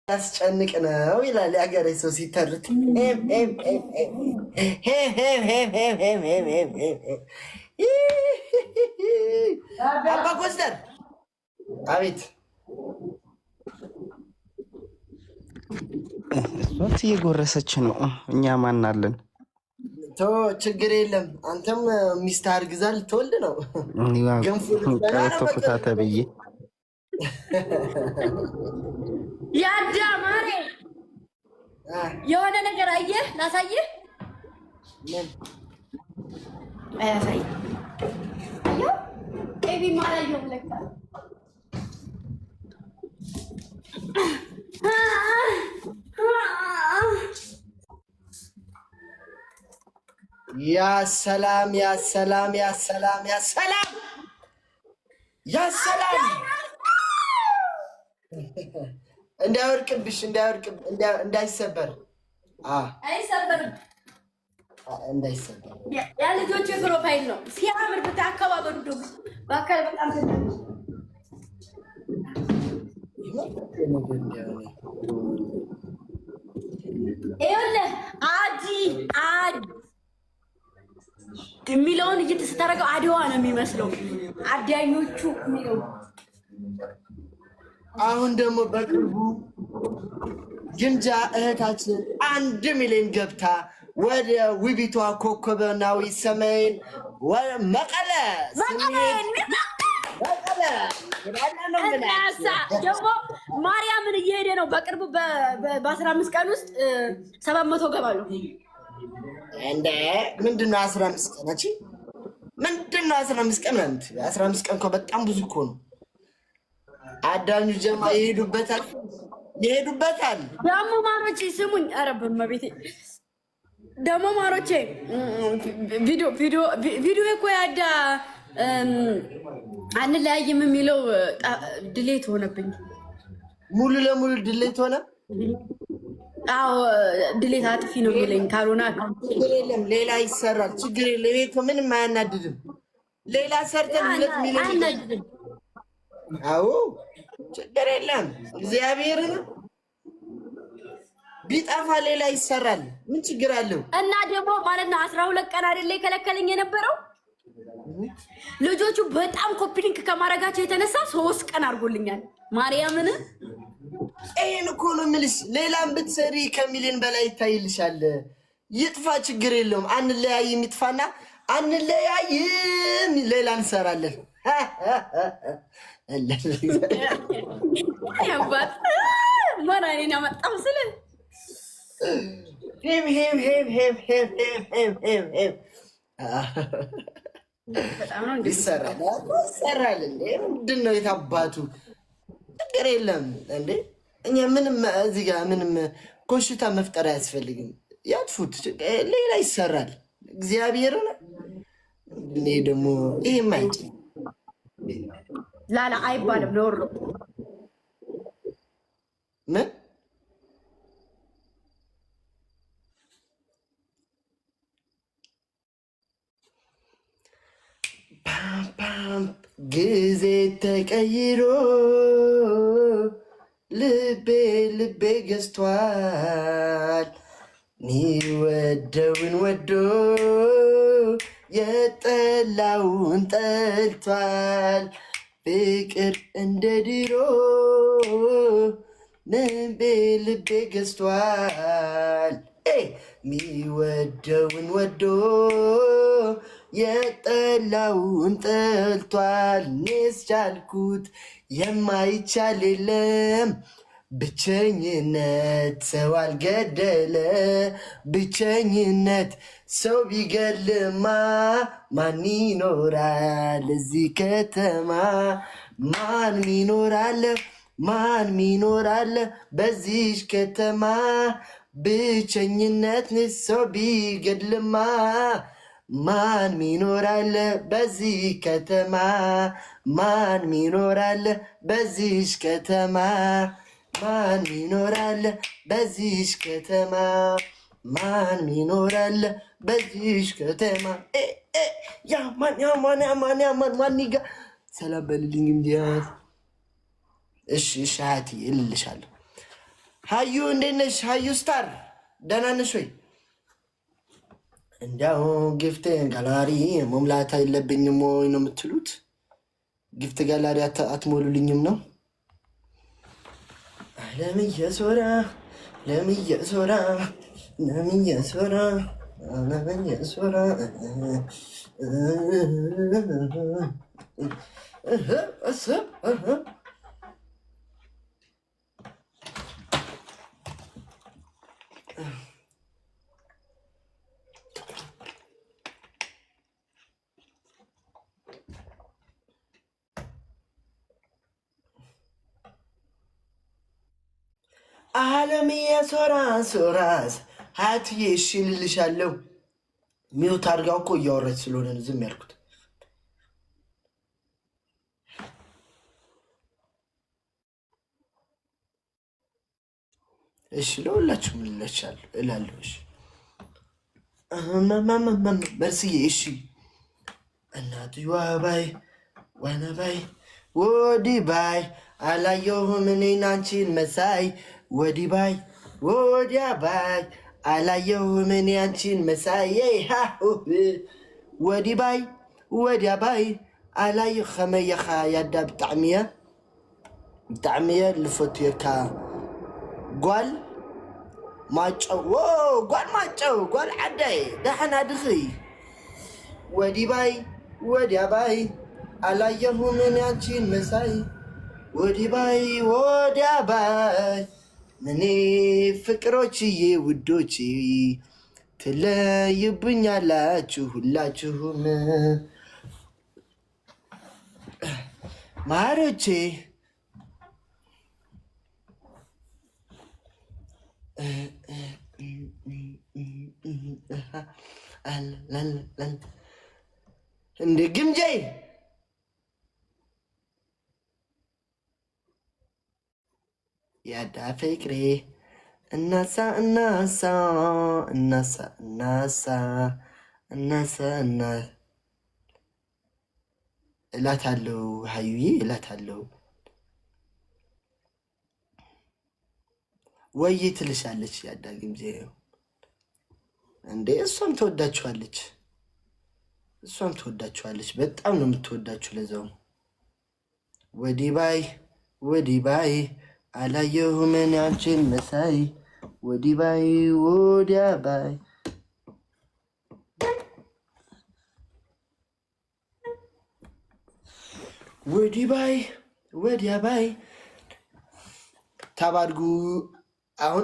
ያስጨንቅ ነው ይላል የሀገሬ ሰው ሲተርት። አባ ኮስተር አቤት። እሷት እየጎረሰች ነው። እኛ ማን አለን? ችግር የለም። አንተም ሚስት አርግዛል ትወልድ ነው። ገንፎ ተብዬ ያዳ ማሬ የሆነ ነገር አየህ? ላሳየህ። ምን አያሳይ? ኤቢ ማራየው ለካ ያ ሰላም ያ ሰላም ያ ሰላም ያ ሰላም ያ ሰላም እንዳይወርቅብሽ እንዳይሰበር አይሰበርም። እንዳይሰበር ያ ልጆች ፕሮፋይል ነው ሲያምር ብታይ አካባበሩ ደግሞ በአካል በጣም ይኸውልህ አዲ የሚለውን እየተስተረገው አድዋ ነው የሚመስለው። አዳኞቹ የሚለው አሁን ደግሞ በቅርቡ ግምጃ እህታችን 1 ሚሊዮን ገብታ ወደ ውቢቷ ኮከበናዊ ሰሜን መቀለ ደግሞ ማርያምን እየሄደ ነው። በቅርቡ በ15 ቀን ውስጥ 700 ገባሉ። እንደ ምንድነው 15 ቀን? እቺ ምንድነው 15 ቀን? 15 ቀን እኮ በጣም ብዙ እኮ ነው። አዳኙ ጀማ ይሄዱበታል። ደግሞ ማሮቼ ስሙኝ፣ ኧረ በመቤቴ ደግሞ ማሮቼ ቪዲዮ እኮ ያዳ አንለያይም የሚለው ድሌት ሆነብኝ። ሙሉ ለሙሉ ድሌት ሆነ። አዎ ድሌት አጥፊ ነው የሚለኝ። ካልሆነ ችግር የለም ሌላ ይሰራል። ችግር የለም። ቤት ምንም አያናድድም። ሌላ ሰርተን 2 ሚሊዮን አያናድድም። አዎ ችግር የለም። እግዚአብሔር ቢጠፋ ሌላ ይሰራል። ምን ችግር አለው? እና ደግሞ ማለት ነው 12 ቀን አይደለ የከለከለኝ የነበረው። ልጆቹ በጣም ኮፒሊንክ ከማድረጋቸው የተነሳ 3 ቀን አድርጎልኛል። ማርያምን ይሄን እኮ ነው የምልሽ። ሌላም ብትሰሪ ከሚሊዮን በላይ ይታይልሻል። ይጥፋ ችግር የለውም። አንለያይም ይጥፋና አንለያይም ሌላ እንሰራለን። ያባት ማራኔና መጣም ስለ ሄም ይሰራል እንዴ? ምንድን ነው የታባቱ? ችግር የለም እንዴ? እኛ ምንም እዚህ ጋር ምንም ኮሽታ መፍጠር አያስፈልግም። ያጥፉት፣ ሌላ ይሰራል። እግዚአብሔርን እኔ ደግሞ ይሄም አይጭ ላላ አይባልም። ኖር ምን ጊዜ ተቀይሮ ልቤ ገዝቷል። ሚወደውን ወዶ የጠላውን ጠልቷል። ፍቅር እንደ ድሮ ልቤ ገዝቷል። ሚወደውን ወዶ የጠላውን ጠልቷል። እኔስ ቻልኩት የማይቻል የለም። ብቸኝነት ሰው አልገደለ። ብቸኝነት ሰው ቢገልማ ማን ይኖራል እዚህ ከተማ? ማን ይኖራል በዚች ከተማ? ብቸኝነት ሰው ቢገድልማ ማን ይኖራል በዚህ ከተማ? ማን ይኖራል በዚች ከተማ? ማን ይኖራል በዚች ከተማ? ማን ይኖራል በዚች ከተማ? ያማን ይጋ ሰላም በልልኝ እንዲያት። እሺ እሺ አያቴ እልልሻለሁ። ሀዩ እንዴት ነሽ? ሀዩ ስታር ደህና ነሽ ወይ? እንዲያው ጊፍት ጋላሪ መሙላት የለብኝም ወይ ነው የምትሉት? ጊፍት ጋላሪ አትሞሉልኝም ነው? ለምዬ ሶራ ለምዬ ሶራ ለምዬ ሶራ ለምዬ ሶራ አለምዬ ሶራስ ሀያትዬ እሺ ልልሻለሁ። ሚውት አድርጋው እኮ እያወራች ስለሆነ ነው ዝም ያልኩት። እሺ ለሁላችሁም ልልሻለሁ እላለሁ። እሺ መርስዬ እሺ እናትዋ ባይ ዋና ባይ ወዲ ባይ አላየሁም እኔን አንቺን መሳይ ወዲ ባይ ወዲያ ባይ አላየሁም እኔ አንቺን መሳይ ወዲ ባይ ወዲያ ባይ አላየሁ ኸመየኻ ያዳ ብጣዕሚየ ልፈትየካ ጓል ማጨው ጓል ማጨው ጓል ዓዳይ ዳሕና ድኺ ወዲ ባይ ወዲያ ባይ አላየሁም እኔ አንቺን መሳይ ወዲ ባይ ወዲያ ባይ እኔ ፍቅሮችዬ ውዶች ትለዩብኛላችሁ ሁላችሁም ማሮቼ እንደ ግምጄ ያዳ ፍቅሬ እናሳ እናሳ እናሳ እናሳ እናሳ እና እላታለሁ ሀዩዬ እላታለሁ። ወይ ትልሻለች ያዳ ግምጄ እንዴ እሷም ትወዳችኋለች። እሷም ትወዳችኋለች። በጣም ነው የምትወዳችሁ። ለዛው ወዲ ባይ ወዲ ባይ አላየሁም እኔ አንቺን መሳይ ወዲ ባይ ወዲያ ባይ ወዲ ባይ ወዲያ ባይ ታባድጉ። አሁን